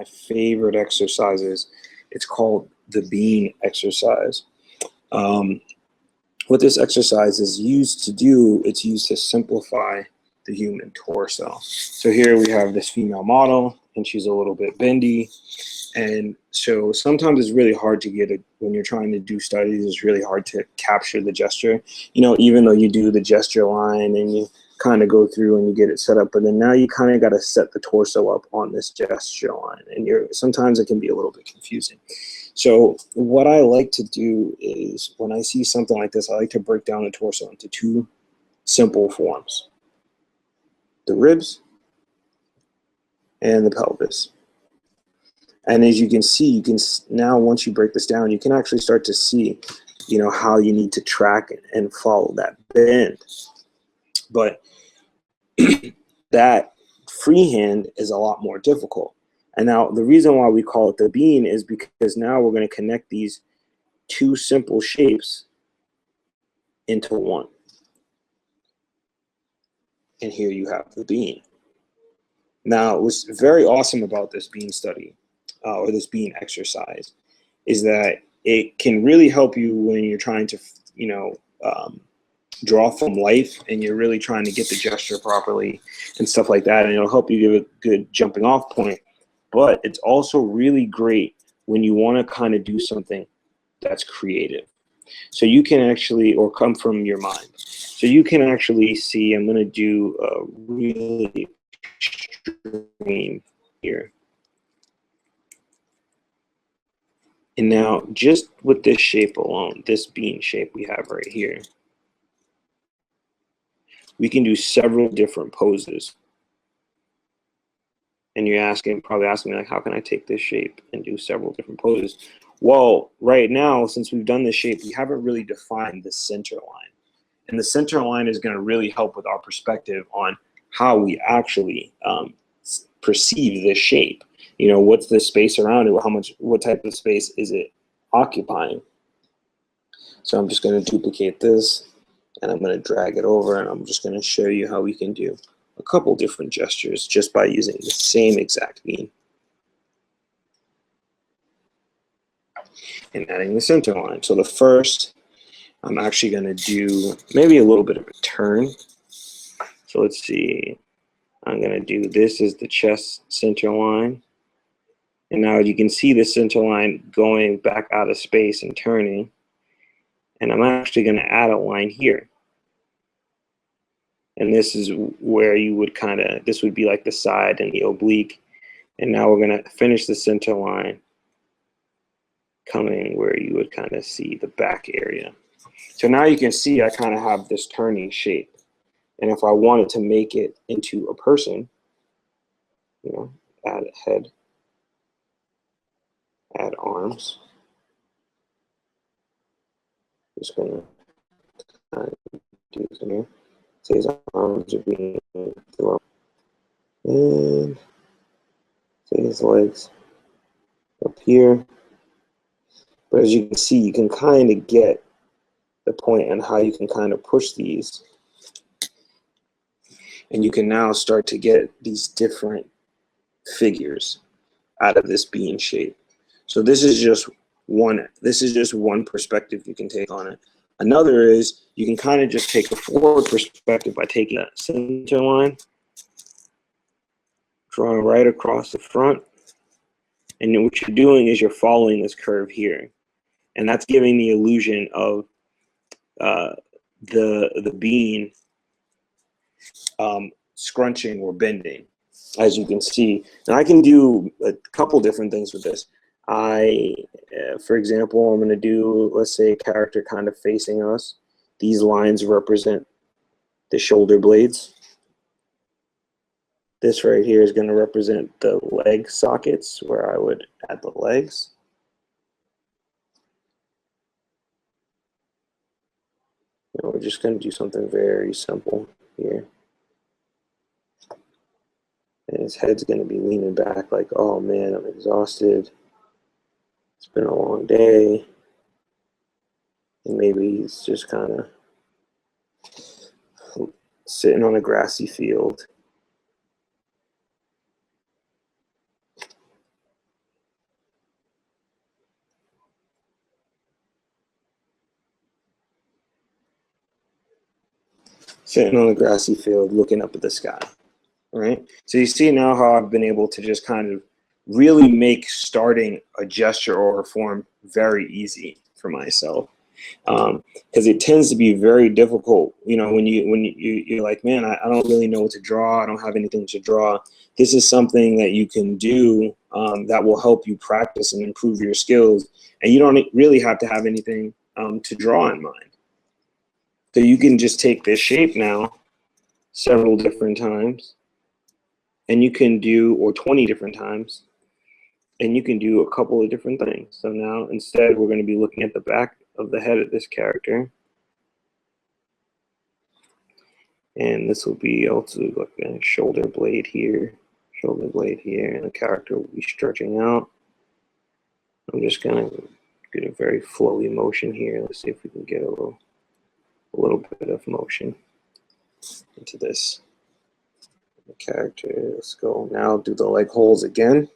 my favorite exercises. It's called the bean exercise. What this exercise is used to do, it's used to simplify the human torso. So here we have this female model, and she's a little bit bendy. And so sometimes it's really hard to get it when you're trying to do studies. It's really hard to capture the gesture, you know, even though you do the gesture line and you kind of go through and you get it set up, but then now you kind of got to set the torso up on this gesture line, and sometimes it can be a little bit confusing. So what I like to do is when I see something like this, I like to break down the torso into two simple forms: the ribs and the pelvis. And as you can see, you can now, once you break this down, you can actually start to see, you know, how you need to track it and follow that bend. But that freehand is a lot more difficult. And now the reason why we call it the bean is because now we're going to connect these two simple shapes into one. And here you have the bean. Now, what's very awesome about this bean study, or this bean exercise, is that it can really help you when you're trying to, you know, draw from life and you're really trying to get the gesture properly and stuff like that. And it'll help you give a good jumping off point. But it's also really great when you want to kind of do something that's creative. So you can actually, or come from your mind. So you can actually see, I'm going to do a really extreme here. And now, just with this shape alone, this bean shape we have right here, we can do several different poses. And you're probably asking me, like, how can I take this shape and do several different poses? Well, right now, since we've done this shape, we haven't really defined the center line. And the center line is going to really help with our perspective on how we actually perceive this shape. You know, what's the space around it? What type of space is it occupying? So I'm just going to duplicate this, and I'm going to drag it over, and I'm just going to show you how we can do a couple different gestures just by using the same exact bean and adding the center line. So the first, I'm actually going to do maybe a little bit of a turn. So let's see. I'm going to do this as the chest center line. And now you can see the center line going back out of space and turning. And I'm actually going to add a line here. And this is where you would this would be like the side and the oblique. And now we're going to finish the center line coming where you would kind of see the back area. So now you can see I kind of have this turning shape. And if I wanted to make it into a person, you know, add a head, add arms. Just gonna do some here. Say his arms are being thrown. And say his legs up here. But as you can see, you can kind of get the point on how you can kind of push these. And you can now start to get these different figures out of this bean shape. So this is just one perspective you can take on it. Another is you can kind of just take a forward perspective by taking that center line, drawing right across the front. And what you're doing is you're following this curve here. And that's giving the illusion of the bean scrunching or bending, as you can see. And I can do a couple different things with this. For example, I'm going to do, let's say, a character kind of facing us. These lines represent the shoulder blades. This right here is going to represent the leg sockets, where I would add the legs. And we're just going to do something very simple here. And his head's going to be leaning back like, oh man, I'm exhausted. It's been a long day. And maybe he's just kind of sitting on a grassy field. sitting on a grassy field looking up at the sky, right? So you see now how I've been able to just kind of really make starting a gesture or a form very easy for myself. Because it tends to be very difficult, you know, when you're like, man, I don't really know what to draw. I don't have anything to draw. This is something that you can do that will help you practice and improve your skills. And you don't really have to have anything to draw in mind. So you can just take this shape now several different times, and you can do, or 20 different times, and you can do a couple of different things. So now instead we're going to be looking at the back of the head of this character. And this will be also like a shoulder blade here, and the character will be stretching out. I'm just going to get a very flowy motion here. Let's see if we can get a little bit of motion into this. The character, let's go now do the leg holes again.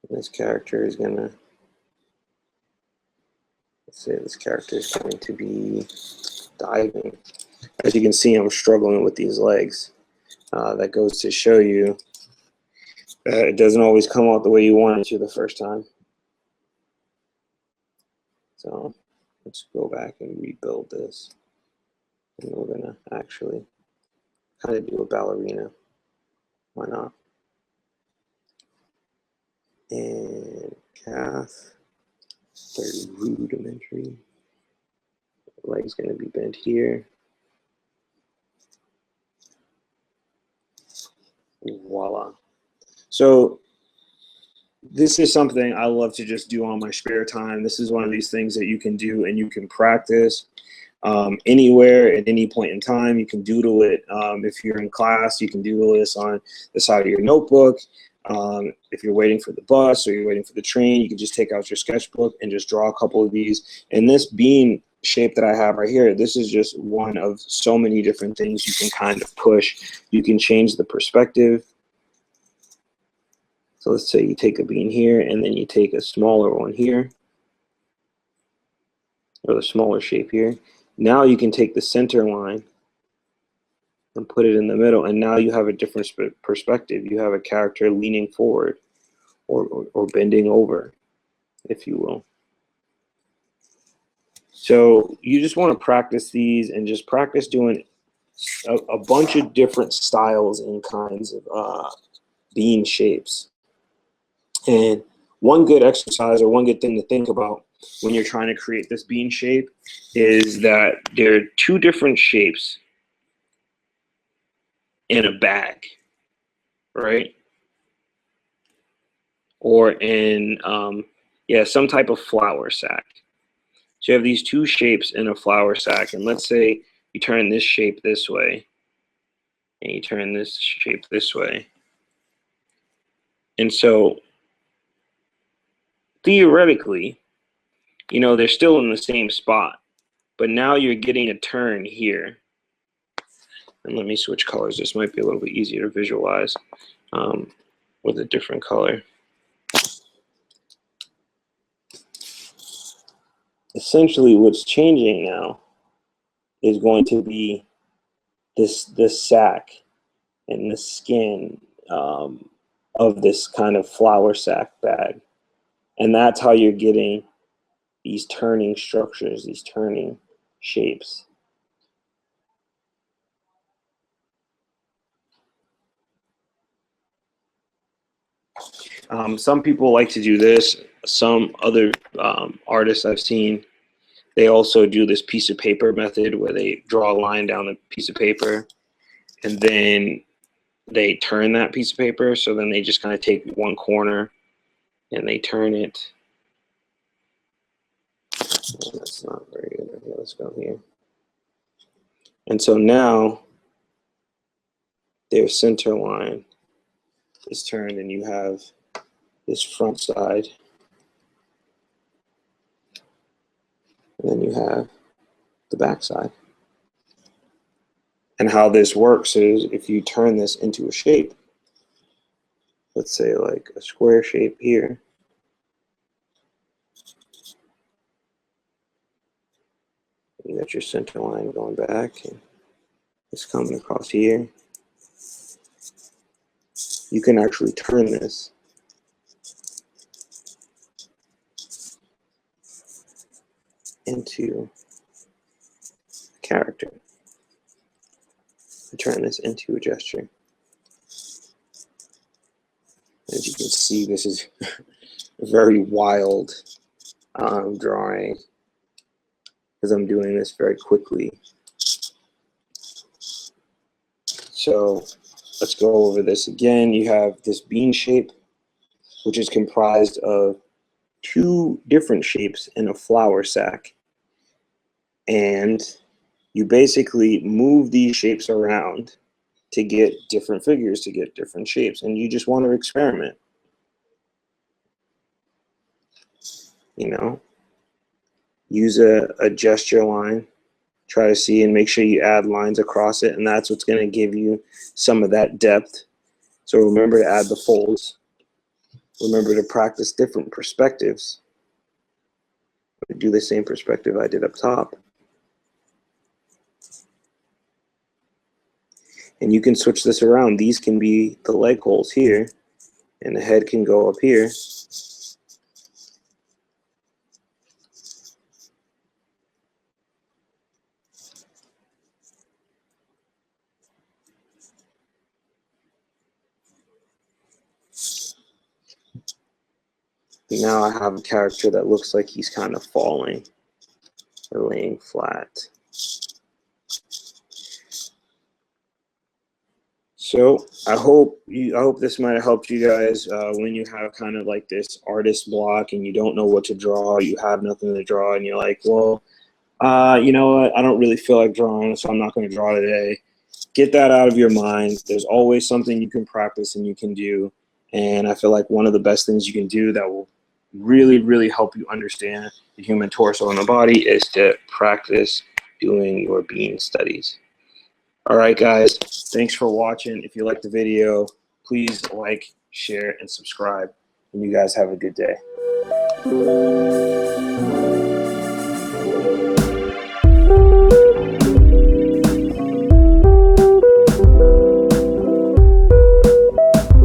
This character is going to, let's say this character is going to be diving. As you can see, I'm struggling with these legs. That goes to show you that it doesn't always come out the way you want it to the first time. So let's go back and rebuild this. And we're going to actually kind of do a ballerina. Why not? And calf, very rudimentary. The leg's going to be bent here. Voila. So this is something I love to just do on my spare time. This is one of these things that you can do and you can practice anywhere at any point in time. You can doodle it. If you're in class, you can doodle this on the side of your notebook. If you're waiting for the bus or you're waiting for the train, you can just take out your sketchbook and just draw a couple of these. And this bean shape that I have right here, this is just one of so many different things you can kind of push. You can change the perspective. So let's say you take a bean here and then you take a smaller one here, or the smaller shape here. Now you can take the center line and put it in the middle, and now you have a different perspective. You have a character leaning forward or bending over, if you will. So you just want to practice these and just practice doing a bunch of different styles and kinds of bean shapes. And one good exercise or one good thing to think about when you're trying to create this bean shape is that there are two different shapes in a bag, right? Or in, some type of flour sack. So you have these two shapes in a flour sack, and let's say you turn this shape this way, and you turn this shape this way. And so theoretically, you know, they're still in the same spot, but now you're getting a turn here. And let me switch colors. This might be a little bit easier to visualize with a different color. Essentially, what's changing now is going to be this sack and the skin of this kind of flour sack bag. And that's how you're getting these turning structures, these turning shapes. Some people like to do this. Some other artists I've seen, they also do this piece of paper method where they draw a line down the piece of paper and then they turn that piece of paper. So then they just kind of take one corner and they turn it. Oh, that's not very good. Okay, let's go here. And so now their center line is turned and you have this front side. And then you have the back side. And how this works is if you turn this into a shape, let's say like a square shape here, You got your center line going back, and it's coming across here. You can actually turn this into a character. Turn this into a gesture. As you can see, this is a very wild drawing because I'm doing this very quickly. So let's go over this again. You have this bean shape, which is comprised of two different shapes in a flour sack. And you basically move these shapes around to get different figures, to get different shapes. And you just want to experiment. You know, use a gesture line, try to see and make sure you add lines across it, and that's what's going to give you some of that depth. So remember to add the folds. Remember to practice different perspectives. Do the same perspective I did up top. And you can switch this around. These can be the leg holes here, and the head can go up here. Now I have a character that looks like he's kind of falling or laying flat. So I hope this might have helped you guys when you have kind of like this artist block and you don't know what to draw, you have nothing to draw, and you're like, well, you know what, I don't really feel like drawing, so I'm not going to draw today. Get that out of your mind. There's always something you can practice and you can do. And I feel like one of the best things you can do that will really, really help you understand the human torso and the body is to practice doing your bean studies. All right, guys, thanks for watching. If you liked the video, please like, share, and subscribe. And you guys have a good day.